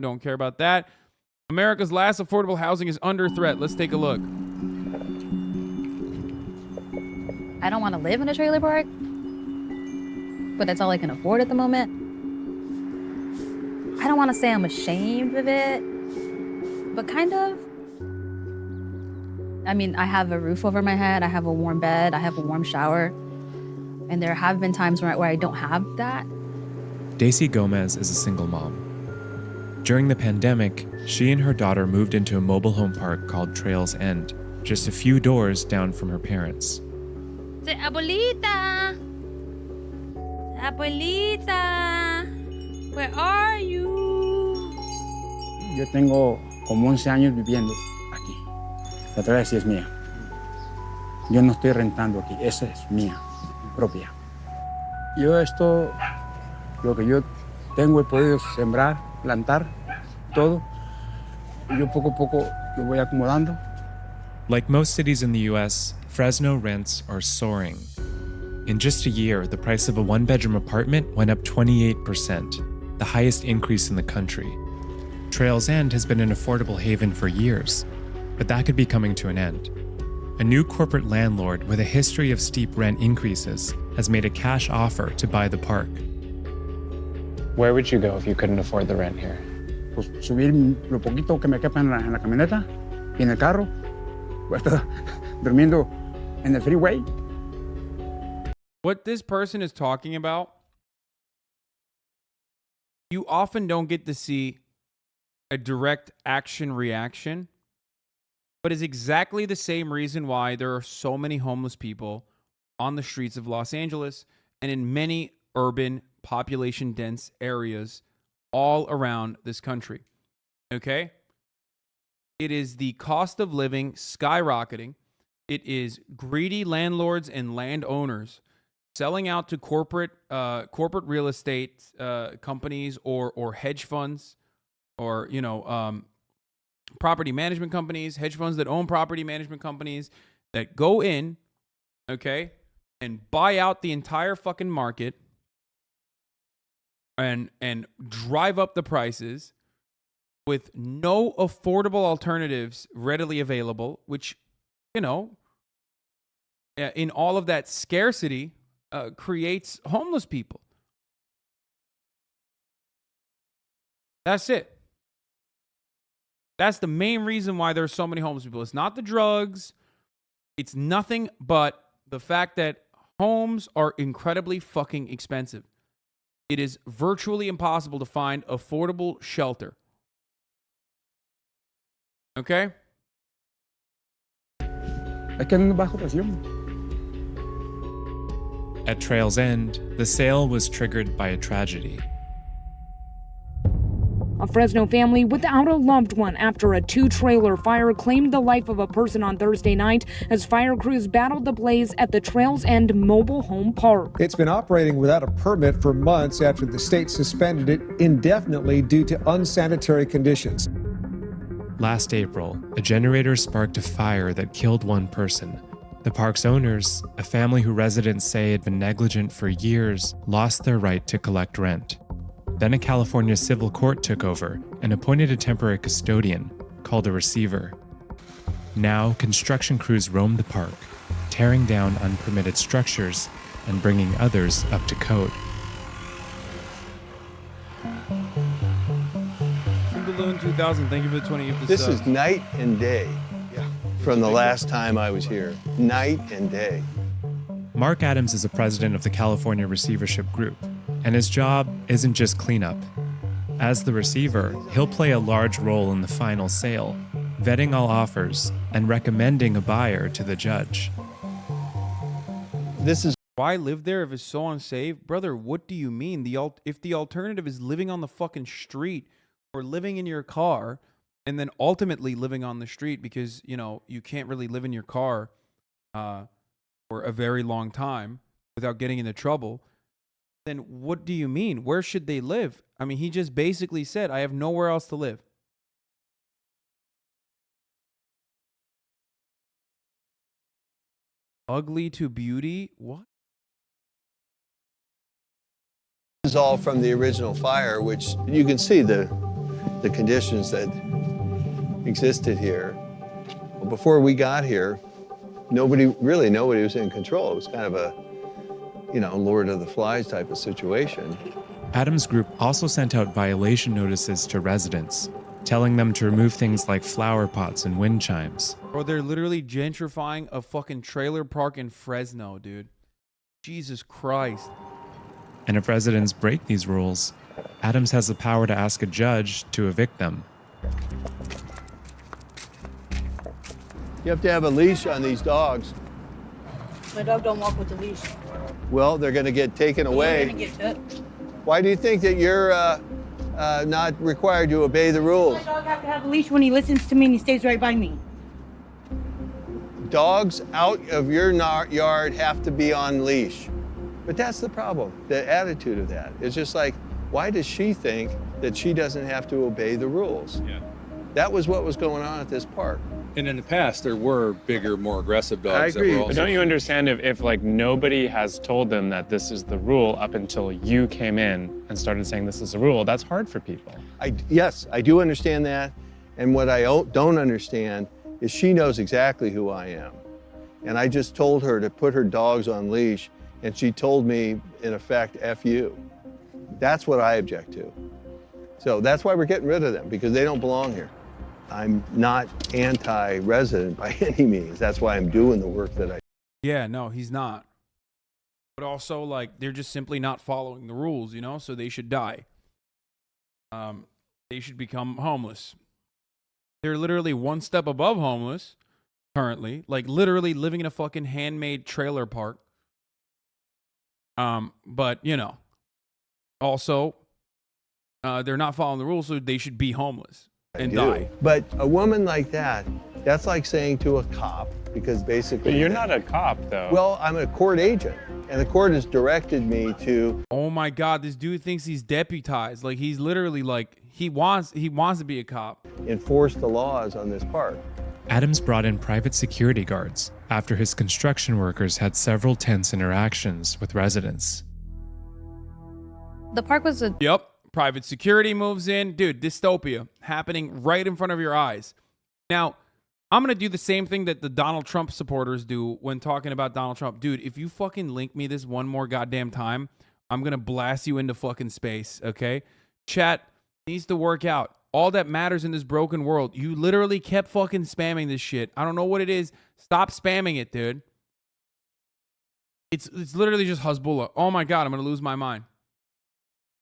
Don't care about that. America's last affordable housing is under threat. Let's take a look. I don't want to live in a trailer park, but that's all I can afford at the moment. I don't want to say I'm ashamed of it, but kind of. I mean, I have a roof over my head, I have a warm bed, I have a warm shower, and there have been times where I don't have that. Daisy Gomez is a single mom. During the pandemic, she and her daughter moved into a mobile home park called Trails End, just a few doors down from her parents. Abuelita! Abuelita! Where are you? Yo tengo como 11 años viviendo aquí. La tierra sí es mía. Yo no estoy rentando aquí, esa es mía, propia. Yo esto, lo que yo tengo he podido sembrar, plantar, todo. Y yo poco a poco lo voy acomodando. Like most cities in the US, Fresno rents are soaring. In just a year, the price of a one-bedroom apartment went up 28%, the highest increase in the country. Trails End has been an affordable haven for years, but that could be coming to an end. A new corporate landlord with a history of steep rent increases has made a cash offer to buy the park. Where would you go if you couldn't afford the rent here? Pues subir lo poquito que me quepa en la camioneta y en el carro. Voy a estar durmiendo en el freeway. What this person is talking about, you often don't get to see a direct action reaction, but is exactly the same reason why there are so many homeless people on the streets of Los Angeles and in many urban, population-dense areas all around this country. Okay? It is the cost of living skyrocketing. It is greedy landlords and landowners selling out to corporate real estate companies or hedge funds or property management companies, hedge funds that own property management companies that go in, okay, and buy out the entire fucking market and drive up the prices with no affordable alternatives readily available, which, in all of that scarcity, creates homeless people. That's it. That's the main reason why there's so many homeless people. It's not the drugs. It's nothing but the fact that homes are incredibly fucking expensive. It is virtually impossible to find affordable shelter. Okay? Hay que andar bajo presión. At Trails End, the sale was triggered by a tragedy. A Fresno family without a loved one after a two-trailer fire claimed the life of a person on Thursday night as fire crews battled the blaze at the Trails End mobile home park. It's been operating without a permit for months after the state suspended it indefinitely due to unsanitary conditions. Last April, a generator sparked a fire that killed one person. The park's owners, a family who residents say had been negligent for years, lost their right to collect rent. Then a California civil court took over and appointed a temporary custodian, called a receiver. Now, construction crews roam the park, tearing down unpermitted structures and bringing others up to code. Balloon 2000, thank you for the 20 gifted This subs. is night and day from the last time I was here. Night and day. Mark Adams is the president of the California Receivership Group, and his job isn't just cleanup. As the receiver, he'll play a large role in the final sale, vetting all offers and recommending a buyer to the judge. This is Why live there if it's so unsafe? Brother, what do you mean? If the alternative is living on the fucking street or living in your car and then ultimately living on the street because, you can't really live in your car for a very long time without getting into trouble, then what do you mean? Where should they live? I mean, he just basically said, I have nowhere else to live. Ugly to beauty? What? is all from the original fire, which you can see the conditions that existed here. Well, before we got here, nobody was in control. It was kind of a, Lord of the Flies type of situation. Adam's group also sent out violation notices to residents, telling them to remove things like flower pots and wind chimes. Bro, they're literally gentrifying a fucking trailer park in Fresno, dude. Jesus Christ. And if residents break these rules, Adams has the power to ask a judge to evict them. You have to have a leash on these dogs. My dog don't walk with a leash. Well, they're going to get taken away. They're gonna get took. Why do you think that you're not required to obey the rules? My dog have to have a leash when he listens to me and he stays right by me. Dogs out of your yard have to be on leash. But that's the problem, the attitude of that. It's just like, why does she think that she doesn't have to obey the rules? Yeah. That was what was going on at this park. And in the past, there were bigger, more aggressive dogs. I agree. That were But also don't you understand if like nobody has told them that this is the rule up until you came in and started saying this is the rule, that's hard for people. Yes, I do understand that. And what I don't understand is she knows exactly who I am. And I just told her to put her dogs on leash, and she told me, in effect, F you. That's what I object to. So that's why we're getting rid of them, because they don't belong here. I'm not anti-resident by any means. That's why I'm doing the work that I do. Yeah, no, he's not. But also, like, they're just simply not following the rules, so they should die. They should become homeless. They're literally one step above homeless currently, like literally living in a fucking handmade trailer park. But, also, they're not following the rules, so they should be homeless and die. But a woman like that, that's like saying to a cop, because basically... But you're not a cop, though. Well, I'm a court agent, and the court has directed me to... Oh my God, this dude thinks he's deputized. Like, he's literally like, he wants to be a cop. ...enforce the laws on this park. Adams brought in private security guards after his construction workers had several tense interactions with residents. The park was a Yep. Private security moves in. Dude, dystopia happening right in front of your eyes. Now, I'm going to do the same thing that the Donald Trump supporters do when talking about Donald Trump. Dude, if you fucking link me this one more goddamn time, I'm going to blast you into fucking space, okay? Chat needs to work out. All that matters in this broken world. You literally kept fucking spamming this shit. I don't know what it is. Stop spamming it, dude. It's literally just Hezbollah. Oh my God, I'm going to lose my mind.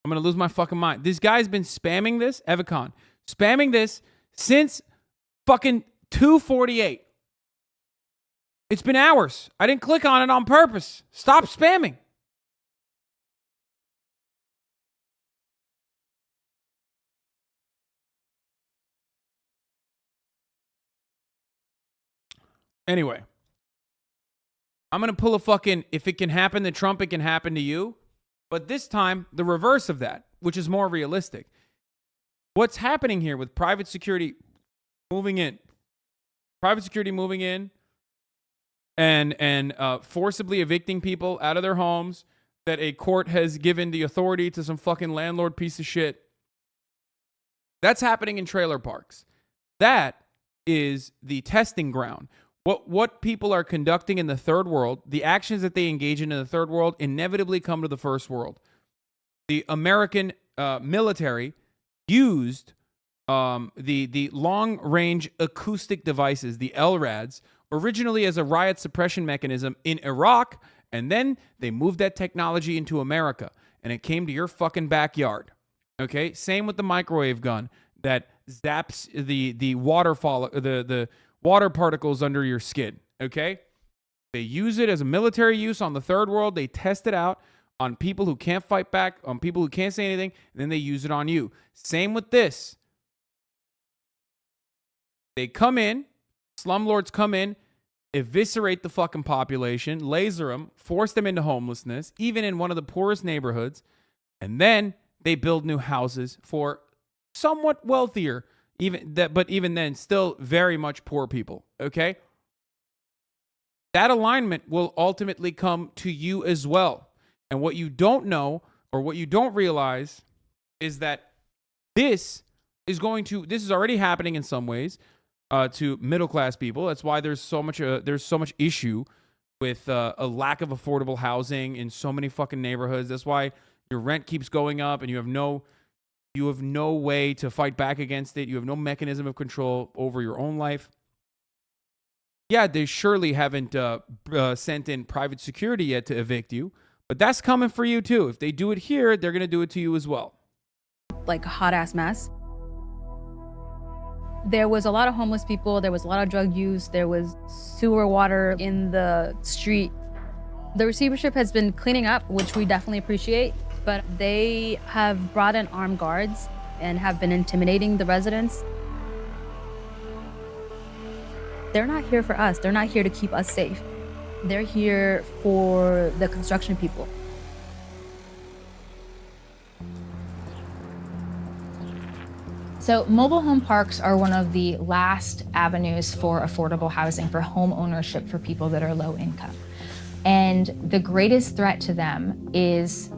I'm going to lose my fucking mind. This guy's been spamming this, Evacon, spamming this since fucking 2:48. It's been hours. I didn't click on it on purpose. Stop spamming. Anyway, I'm going to pull a fucking, if it can happen to Trump, it can happen to you. But this time, the reverse of that, which is more realistic. What's happening here with private security moving in? Private security moving in and forcibly evicting people out of their homes that a court has given the authority to some fucking landlord piece of shit. That's happening in trailer parks. That is the testing ground. What people are conducting in the third world, the actions that they engage in the third world inevitably come to the first world. The American military used the long-range acoustic devices, the LRADs, originally as a riot suppression mechanism in Iraq, and then they moved that technology into America, and it came to your fucking backyard. Okay? Same with the microwave gun that zaps the waterfall, the water particles under your skin, okay? They use it as a military use on the third world. They test it out on people who can't fight back, on people who can't say anything, and then they use it on you. Same with this. They come in, slumlords come in, eviscerate the fucking population, laser them, force them into homelessness, even in one of the poorest neighborhoods, and then they build new houses for somewhat wealthier but even then, still very much poor people, okay? That alignment will ultimately come to you as well. And what you don't know or what you don't realize is that this is going to, this is already happening in some ways to middle class people. That's why there's so much issue with a lack of affordable housing in so many fucking neighborhoods. That's why your rent keeps going up and you have no way to fight back against it. You have no mechanism of control over your own life. Yeah, they surely haven't sent in private security yet to evict you, but that's coming for you too. If they do it here, they're going to do it to you as well. Like a hot ass mess. There was a lot of homeless people. There was a lot of drug use. There was sewer water in the street. The receivership has been cleaning up, which we definitely appreciate, but they have brought in armed guards and have been intimidating the residents. They're not here for us. They're not here to keep us safe. They're here for the construction people. So mobile home parks are one of the last avenues for affordable housing, for home ownership for people that are low income. And the greatest threat to them is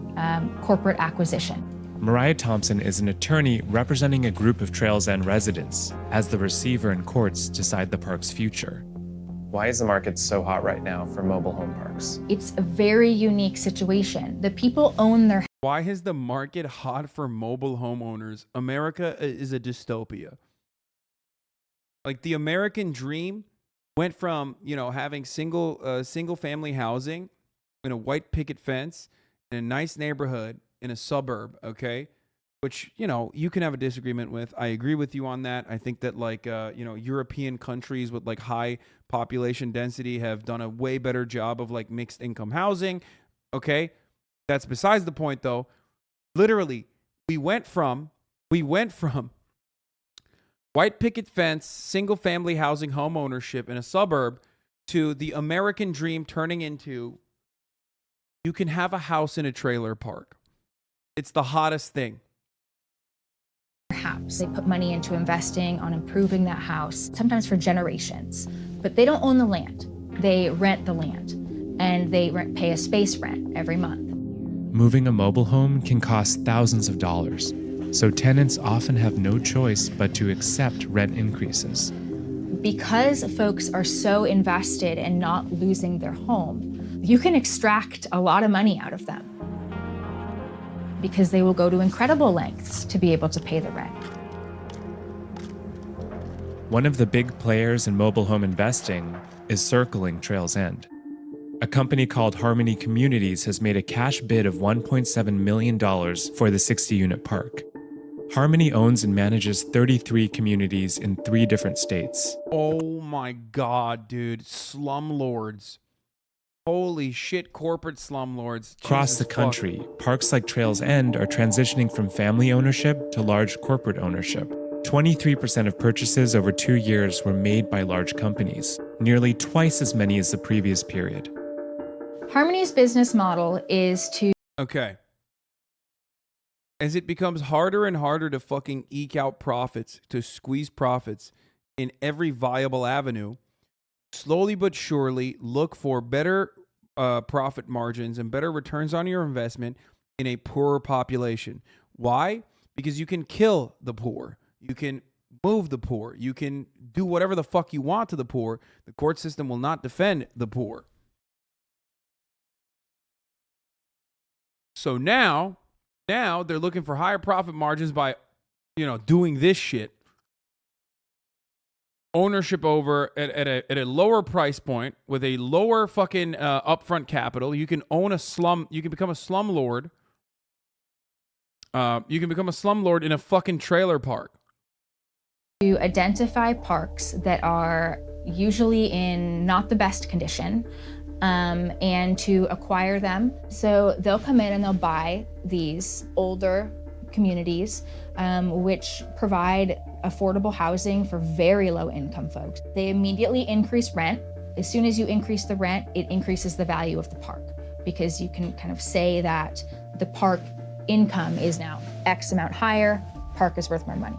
corporate acquisition. Mariah Thompson is an attorney representing a group of Trails End residents as the receiver in courts decide the park's future. Why is the market so hot right now for mobile home parks? It's a very unique situation. The people own their. Why is the market hot for mobile homeowners? America is a dystopia. Like the American dream went from, having single family housing in a white picket fence in a nice neighborhood in a suburb, okay? Which, you can have a disagreement with. I agree with you on that. I think that European countries with like high population density have done a way better job of like mixed income housing, okay? That's besides the point, though. Literally, we went from white picket fence, single family housing home ownership in a suburb to the American dream turning into you can have a house in a trailer park. It's the hottest thing. Perhaps they put money into investing on improving that house, sometimes for generations, but they don't own the land. They rent the land and they pay a space rent every month. Moving a mobile home can cost thousands of dollars, so tenants often have no choice but to accept rent increases. Because folks are so invested in not losing their home, you can extract a lot of money out of them because they will go to incredible lengths to be able to pay the rent. One of the big players in mobile home investing is circling Trails End. A company called Harmony Communities has made a cash bid of $1.7 million for the 60-unit park. Harmony owns and manages 33 communities in 3 different states. Oh my God, dude. Slumlords. Holy shit, corporate slumlords. Across the country, parks like Trails End are transitioning from family ownership to large corporate ownership. 23% of purchases over 2 years were made by large companies, nearly twice as many as the previous period. Harmony's business model is to... Okay. As it becomes harder and harder to fucking eke out profits, to squeeze profits in every viable avenue, slowly but surely look for better profit margins and better returns on your investment in a poorer population. Why? Because you can kill the poor. You can move the poor. You can do whatever the fuck you want to the poor. The court system will not defend the poor. So now they're looking for higher profit margins by, doing this shit. Ownership over at a lower price point with a lower fucking upfront capital. You can own a slum. You can become a slumlord. You can become a slumlord in a fucking trailer park. To identify parks that are usually in not the best condition, and to acquire them. So they'll come in and they'll buy these older communities, which provide affordable housing for very low income folks. They immediately increase rent. As soon as you increase the rent, it increases the value of the park because you can kind of say that the park income is now X amount higher, park is worth more money.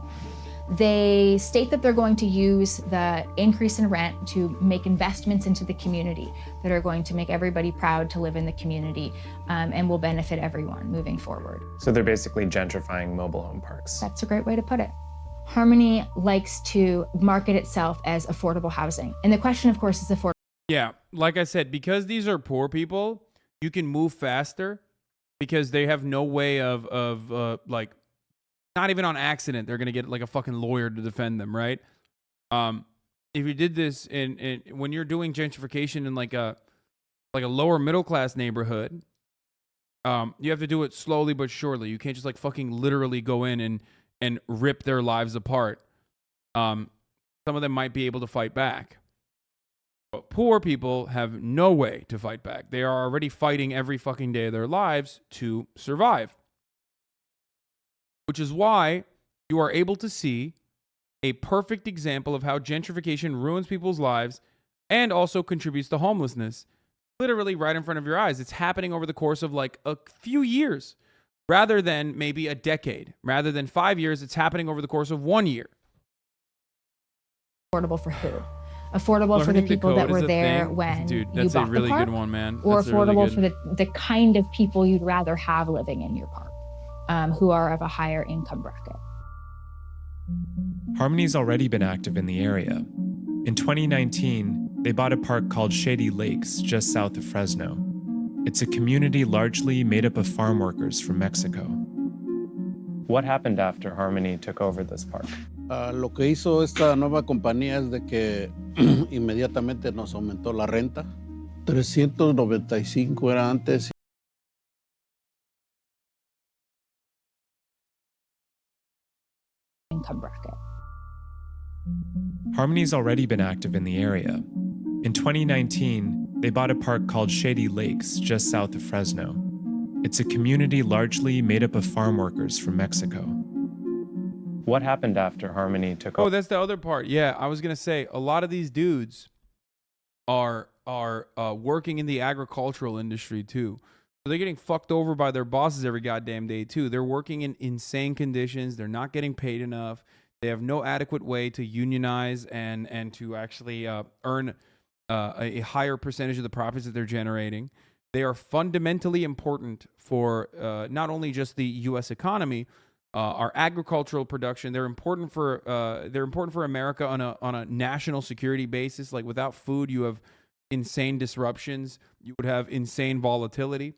They state that they're going to use the increase in rent to make investments into the community that are going to make everybody proud to live in the community, and will benefit everyone moving forward. So they're basically gentrifying mobile home parks. That's a great way to put it. Harmony likes to market itself as affordable housing. And the question, of course, is affordable. Yeah, like I said, because these are poor people, you can move faster because they have no way of like, not even on accident, they're gonna get like a fucking lawyer to defend them, right? If you did this in when you're doing gentrification in like a lower middle class neighborhood, you have to do it slowly but surely. You can't just like fucking literally go in and rip their lives apart. Some of them might be able to fight back. But poor people have no way to fight back. They are already fighting every fucking day of their lives to survive. Which is why you are able to see a perfect example of how gentrification ruins people's lives and also contributes to homelessness. Literally right in front of your eyes. It's happening over the course of like a few years rather than maybe a decade. Rather than 5 years, it's happening over the course of 1 year. Affordable for who? Affordable for the Learning the people that code were is a there thing. when Dude, you that's bought a really the park, good one, man. or That's a really affordable good- for the kind of people you'd rather have living in your park, who are of a higher income bracket. Harmony's already been active in the area. In 2019, they bought a park called Shady Lakes just south of Fresno. It's a community largely made up of farm workers from Mexico. What happened after Harmony took over this park? Lo que hizo esta nueva compañía es de que inmediatamente nos aumentó la renta. 395 era antes. Income bracket. Harmony's already been active in the area. In 2019, they bought a park called Shady Lakes just south of Fresno. It's a community largely made up of farm workers from Mexico. What happened after Harmony took Oh, over? that's the other part. Yeah, I was gonna say a lot of these dudes are working in the agricultural industry too. So they're getting fucked over by their bosses every goddamn day too. They're working in insane conditions. They're not getting paid enough. They have no adequate way to unionize and to actually earn a higher percentage of the profits that they're generating. They are fundamentally important for not only just the U.S. economy, our agricultural production. They're important for America on a national security basis. Like without food, you have insane disruptions. You would have insane volatility.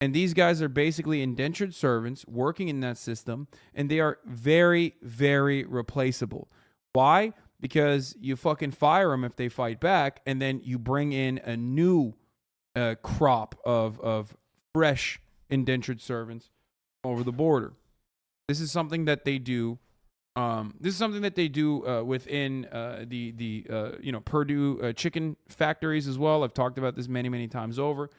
And these guys are basically indentured servants working in that system, and they are very, very replaceable. Why? Because you fucking fire them if they fight back, and then you bring in a new crop of fresh indentured servants over the border. This is something that they do. Within the Purdue chicken factories as well. I've talked about this many times over.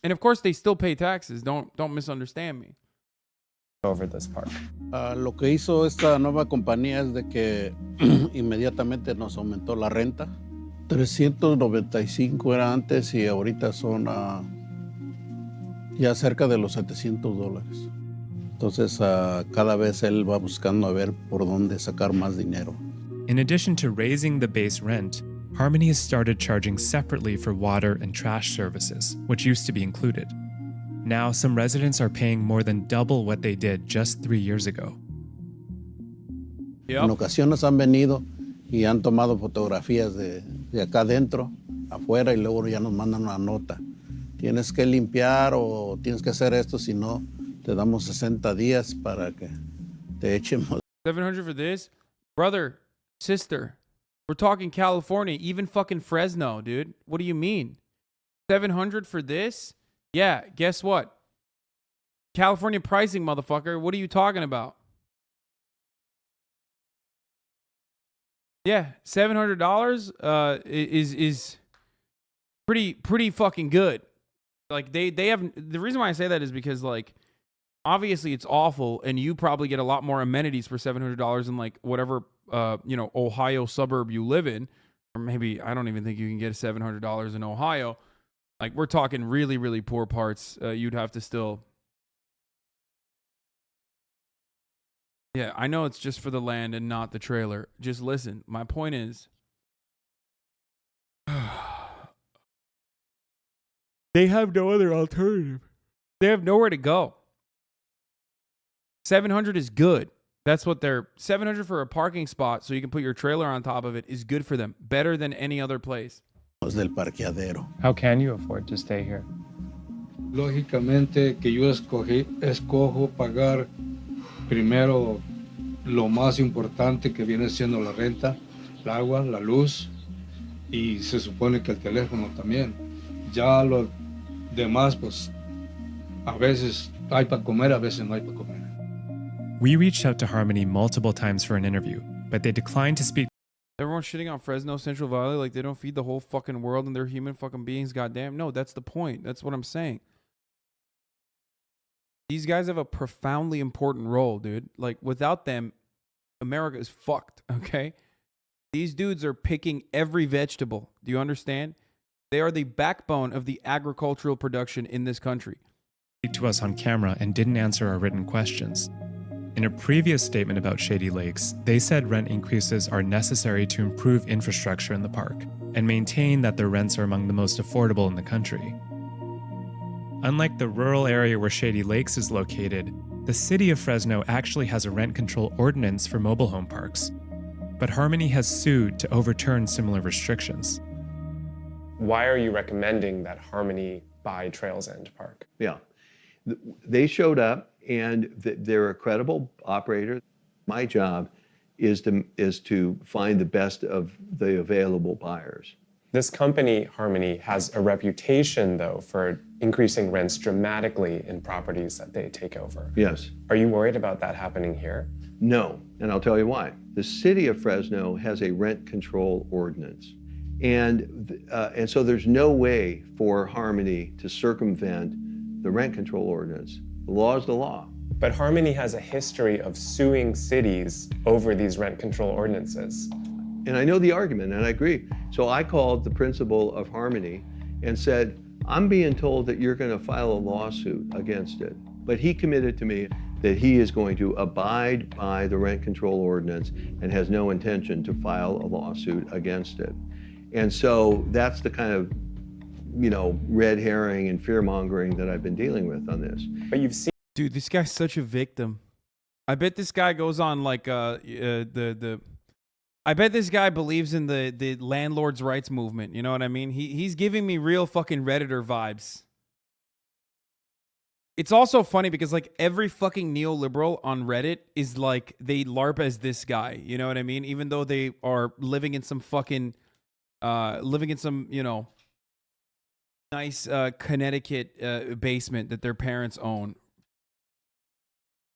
And of course, they still pay taxes. Don't misunderstand me. Over this park. Lo que hizo esta nueva compañía es de que inmediatamente nos aumentó la renta. 395 era antes y ahorita son ya cerca de los $700. Entonces, cada vez él va buscando a ver por dónde sacar más dinero. In addition to raising the base rent, Harmony has started charging separately for water and trash services, which used to be included. Now, some residents are paying more than double what they did just 3 years ago. En ocasiones han venido y han tomado fotografías de acá adentro, afuera, y luego ya nos mandan una nota. Tienes que limpiar o tienes que hacer esto, si no, te damos 60 días para que te echemos. $700 for this? Brother, sister, we're talking California, even fucking Fresno, dude. What do you mean? $700 for this? Yeah, guess what? California pricing, motherfucker. What are you talking about? Yeah, $700 is pretty fucking good. Like they have, the reason why I say that is because like obviously it's awful, and you probably get a lot more amenities for $700 in like whatever Ohio suburb you live in, or maybe I don't even think you can get $700 in Ohio. Like we're talking really poor parts. You'd have to still. Yeah, I know it's just for the land and not the trailer. Just listen. My point is, they have no other alternative. They have nowhere to go. $700 is good. That's what they're $700 for a parking spot so you can put your trailer on top of it is good for them. Better than any other place. Del parqueadero. How can you afford to stay here? Lógicamente que yo escojo pagar primero lo más importante que viene siendo la renta, el agua, la luz y se supone que el teléfono también. Ya lo demás pues a veces hay para comer, a veces no hay para comer. We reached out to Harmony multiple times for an interview, but they declined to speak. Everyone's shitting on Fresno, Central Valley like they don't feed the whole fucking world and they're human fucking beings, goddamn. No, that's the point. That's what I'm saying. These guys have a profoundly important role, dude. Like, without them, America is fucked, okay? These dudes are picking every vegetable. Do you understand? They are the backbone of the agricultural production in this country. To us on camera and didn't answer our written questions. In a previous statement about Shady Lakes, they said rent increases are necessary to improve infrastructure in the park and maintain that their rents are among the most affordable in the country. Unlike the rural area where Shady Lakes is located, the city of Fresno actually has a rent control ordinance for mobile home parks, but Harmony has sued to overturn similar restrictions. Why are you recommending that Harmony buy Trails End Park? Yeah. They showed up and they're a credible operator. My job is to find the best of the available buyers. This company, Harmony, has a reputation, though, for increasing rents dramatically in properties that they take over. Yes. Are you worried about that happening here? No, and I'll tell you why. The city of Fresno has a rent control ordinance. And so there's no way for Harmony to circumvent the rent control ordinance. The law is the law. But Harmony has a history of suing cities over these rent control ordinances. And I know the argument, and I agree. So I called the principal of Harmony and said, I'm being told that you're going to file a lawsuit against it. But he committed to me that he is going to abide by the rent control ordinance and has no intention to file a lawsuit against it. And so that's the kind of, red herring and fear mongering that I've been dealing with on this. But you've seen, dude, this guy's such a victim. I bet this guy goes on like I bet this guy believes in the landlord's rights movement. You know what I mean? He's giving me real fucking Redditor vibes. It's also funny because like every fucking neoliberal on Reddit is like they LARP as this guy. You know what I mean? Even though they are living in some fucking nice Connecticut basement that their parents own.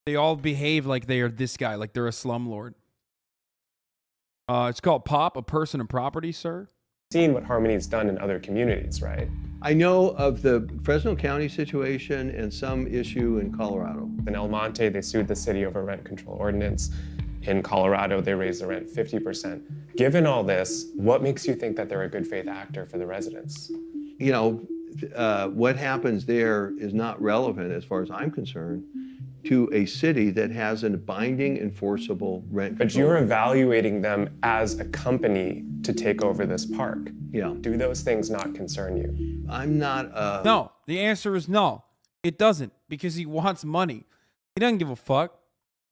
They all behave like they are this guy, like they're a slumlord. It's called POP, a person and property, sir. Seen what Harmony's done in other communities, right? I know of the Fresno County situation and some issue in Colorado. In El Monte, they sued the city over rent control ordinance. In Colorado, they raised the rent 50%. Given all this, what makes you think that they're a good faith actor for the residents? What happens there is not relevant, as far as I'm concerned, to a city that has a binding, enforceable rent control. But you're evaluating them as a company to take over this park. Yeah. Do those things not concern you? I'm not... No, the answer is no. It doesn't, because he wants money. He doesn't give a fuck.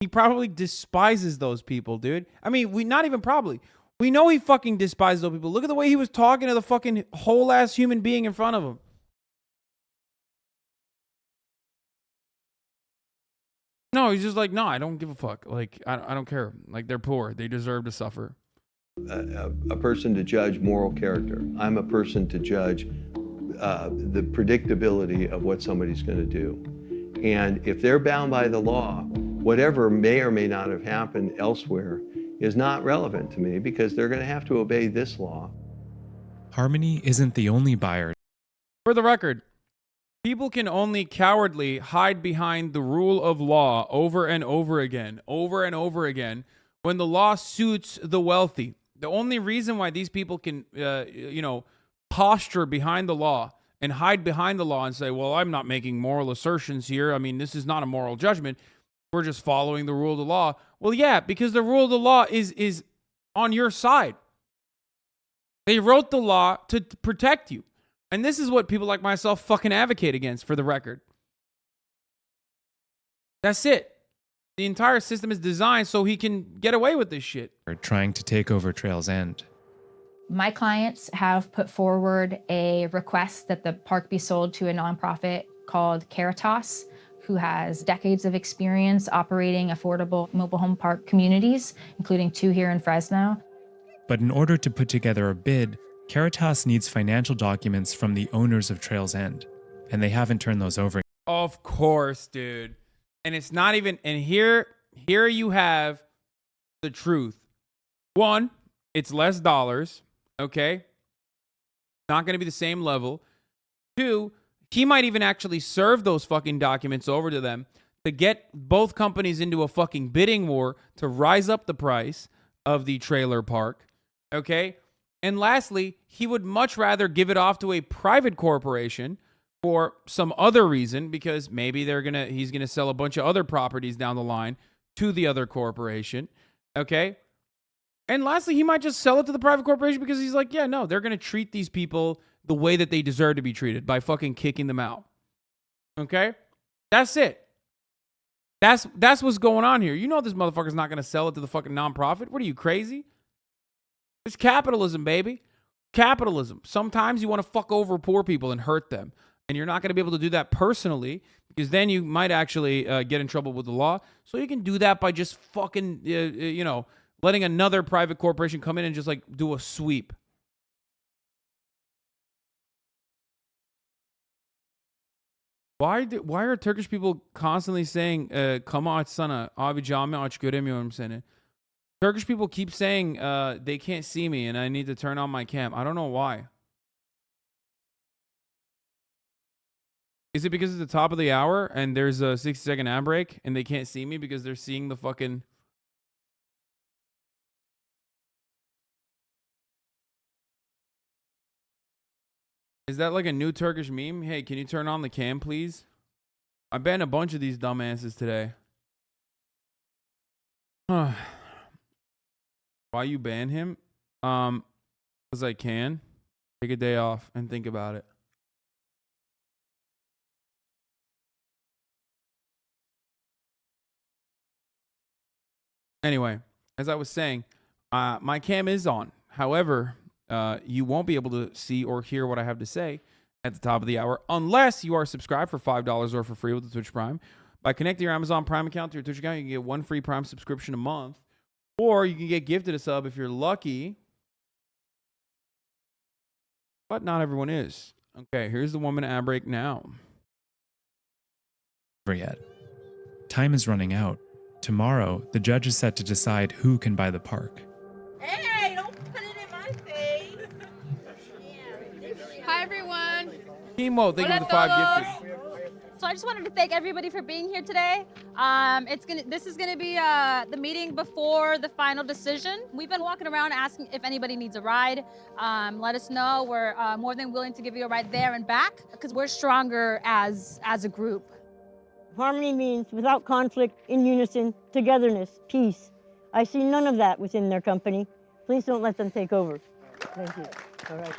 He probably despises those people, dude. I mean, not even probably. We know he fucking despises those people. Look at the way he was talking to the fucking whole-ass human being in front of him. No, he's just like, no, I don't give a fuck. Like, I don't care. Like, they're poor. They deserve to suffer. A person to judge moral character. I'm a person to judge the predictability of what somebody's going to do. And if they're bound by the law, whatever may or may not have happened elsewhere is not relevant to me because they're going to have to obey this law. Harmony isn't the only buyer. For the record, people can only cowardly hide behind the rule of law over and over again, when the law suits the wealthy. The only reason why these people can, posture behind the law and hide behind the law and say, well, I'm not making moral assertions here. I mean, this is not a moral judgment. We're just following the rule of the law. Well, yeah, because the rule of the law is on your side. They wrote the law to protect you. And this is what people like myself fucking advocate against, for the record. That's it. The entire system is designed so he can get away with this shit. Trying to take over Trails End. My clients have put forward a request that the park be sold to a nonprofit called Caritas, who has decades of experience operating affordable mobile home park communities, including 2 here in Fresno. But in order to put together a bid, Caritas needs financial documents from the owners of Trails End, and they haven't turned those over. Of course, dude. And it's not even, and here you have the truth. One, it's less dollars, okay? Not going to be the same level. Two, he might even actually serve those fucking documents over to them to get both companies into a fucking bidding war to rise up the price of the trailer park, okay? And lastly, he would much rather give it off to a private corporation for some other reason, because maybe he's gonna sell a bunch of other properties down the line to the other corporation, okay? And lastly, he might just sell it to the private corporation because he's like, yeah, no, they're gonna treat these people the way that they deserve to be treated by fucking kicking them out, okay? That's it. That's what's going on here. You know this motherfucker's not gonna sell it to the fucking nonprofit. What are you, crazy? It's capitalism, baby. Capitalism. Sometimes you want to fuck over poor people and hurt them. And you're not going to be able to do that personally, because then you might actually get in trouble with the law. So you can do that by just fucking, letting another private corporation come in and just like do a sweep. Why are Turkish people constantly saying, "Come on, sana, abi cami aç göremiyorum seni"? Turkish people keep saying they can't see me and I need to turn on my cam. I don't know why. Is it because it's the top of the hour and there's a 60-second ad break and they can't see me because they're seeing the fucking... Is that like a new Turkish meme? Hey, can you turn on the cam, please? I banned a bunch of these dumbasses today. Why you ban him? Because I can. Take a day off and think about it. Anyway, as I was saying, my cam is on. However, you won't be able to see or hear what I have to say at the top of the hour unless you are subscribed for $5 or for free with the Twitch Prime. By connecting your Amazon Prime account to your Twitch account, you can get 1 free Prime subscription a month. Or you can get gifted a sub if you're lucky. But not everyone is. Okay, here's the 1 minute ad break now. Yet. Time is running out. Tomorrow, the judge is set to decide who can buy the park. Hey, don't put it in my face. Hi, everyone. Timo, thank you for the 5 gifted. So I just wanted to thank everybody for being here today. This is gonna be the meeting before the final decision. We've been walking around asking if anybody needs a ride. Let us know. We're more than willing to give you a ride there and back because we're stronger as a group. Harmony means without conflict, in unison, togetherness, peace. I see none of that within their company. Please don't let them take over. Thank you. All right.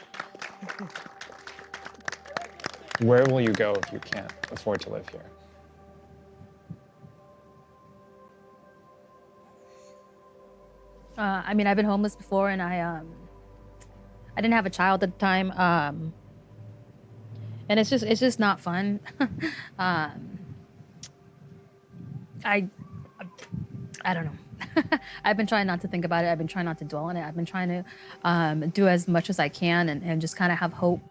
Where will you go if you can't afford to live here? I've been homeless before, and I didn't have a child at the time, and it's just not fun. I don't know. I've been trying not to think about it. I've been trying not to dwell on it. I've been trying to do as much as I can and just kind of have hope.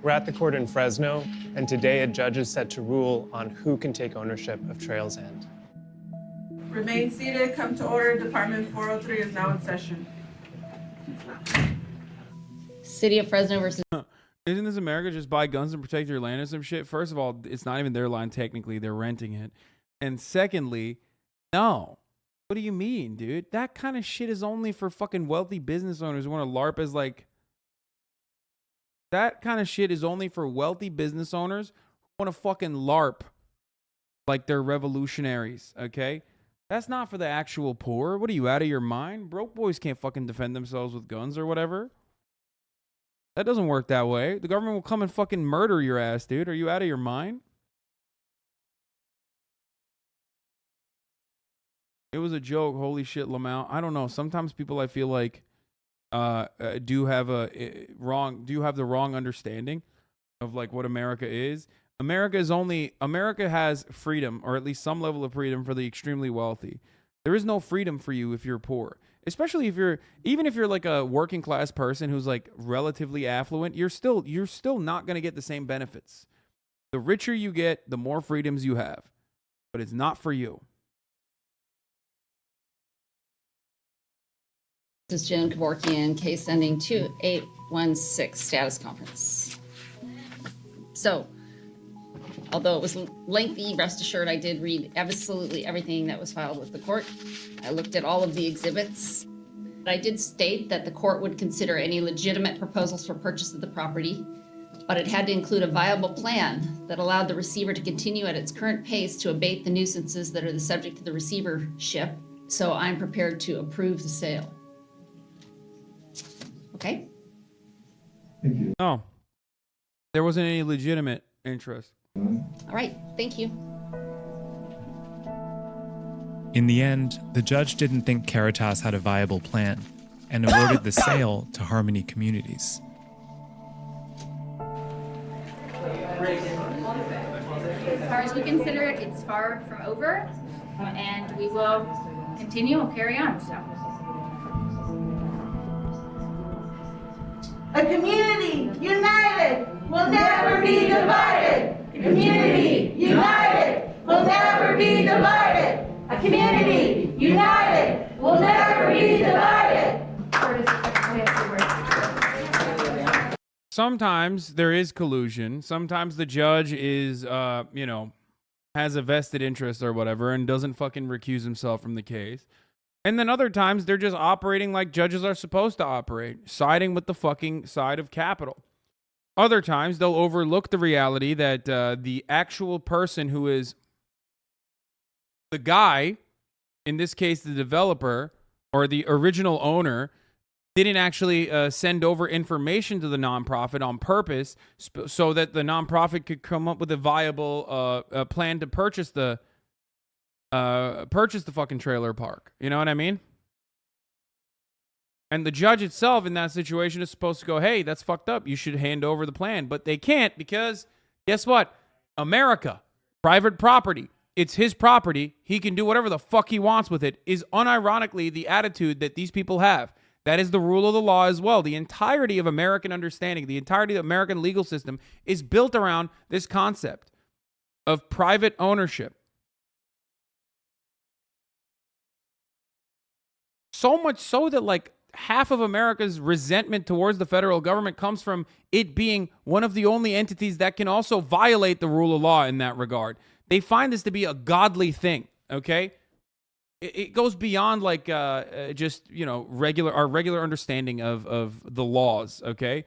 We're at the court in Fresno, and today a judge is set to rule on who can take ownership of Trails End. Remain seated. Come to order. Department 403 is now in session. City of Fresno versus... Isn't this America? Just buy guns and protect your land or some shit? First of all, it's not even their land technically. They're renting it. And secondly, no. What do you mean, dude? That kind of shit is only for fucking wealthy business owners who want to LARP as like... That kind of shit is only for wealthy business owners who want to fucking LARP like they're revolutionaries, okay? That's not for the actual poor. What are you, out of your mind? Broke boys can't fucking defend themselves with guns or whatever. That doesn't work that way. The government will come and fucking murder your ass, dude. Are you out of your mind? It was a joke. Holy shit, Lamau. I don't know. Sometimes people, I feel like, do have the wrong understanding of like what America is. America has freedom, or at least some level of freedom, for the extremely wealthy. There is no freedom for you if you're poor. Especially even if you're like a working class person who's like relatively affluent, you're still not going to get the same benefits. The richer you get, the more freedoms you have. But it's not for you. This is Jen Kevorkian, case ending 2816, status conference. So, although it was lengthy, rest assured I did read absolutely everything that was filed with the court. I looked at all of the exhibits. I did state that the court would consider any legitimate proposals for purchase of the property, but it had to include a viable plan that allowed the receiver to continue at its current pace to abate the nuisances that are the subject of the receivership. So I'm prepared to approve the sale. Okay? No. There wasn't any legitimate interest. All right, thank you. In the end, the judge didn't think Caritas had a viable plan and awarded the sale to Harmony Communities. As far as we consider it, it's far from over, and we will continue and carry on. So. A community united will never be divided. A community united will never be divided. A community united will never be divided. Sometimes there is collusion. Sometimes the judge is, has a vested interest or whatever and doesn't fucking recuse himself from the case. And then other times they're just operating like judges are supposed to operate, siding with the fucking side of capital. Other times they'll overlook the reality that the actual person who is the guy, in this case the developer or the original owner, didn't actually send over information to the nonprofit on purpose so that the nonprofit could come up with a viable plan to purchase the fucking trailer park. You know what I mean? And the judge itself in that situation is supposed to go, hey, that's fucked up. You should hand over the plan. But they can't because, guess what? America, private property. It's his property. He can do whatever the fuck he wants with it, is unironically the attitude that these people have. That is the rule of the law as well. The entirety of American understanding, the entirety of the American legal system is built around this concept of private ownership. So much so that like half of America's resentment towards the federal government comes from it being one of the only entities that can also violate the rule of law in that regard. They find this to be a godly thing, okay? It goes beyond like just, our regular understanding of the laws, okay?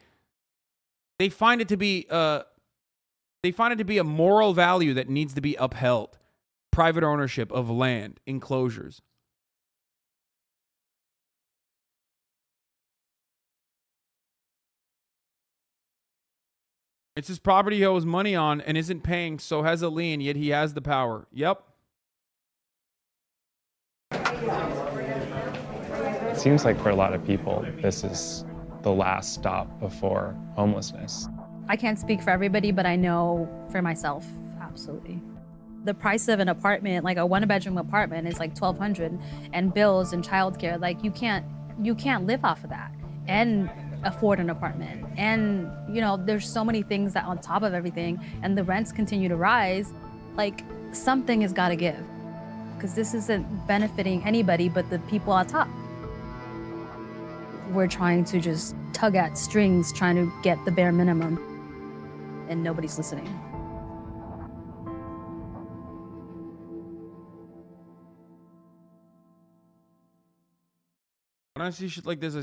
They find it to be a moral value that needs to be upheld. Private ownership of land, enclosures. It's his property he owes money on and isn't paying, so has a lien, yet he has the power. Yep. It seems like for a lot of people, this is the last stop before homelessness. I can't speak for everybody, but I know for myself, absolutely. The price of an apartment, like a one-bedroom apartment, is like $1,200, and bills and childcare, like you can't live off of that and afford an apartment. And there's so many things that on top of everything, and the rents continue to rise. Like something has got to give, because this isn't benefiting anybody but the people on top. We're trying to just tug at strings, trying to get the bare minimum, and nobody's listening. When I see shit like this, I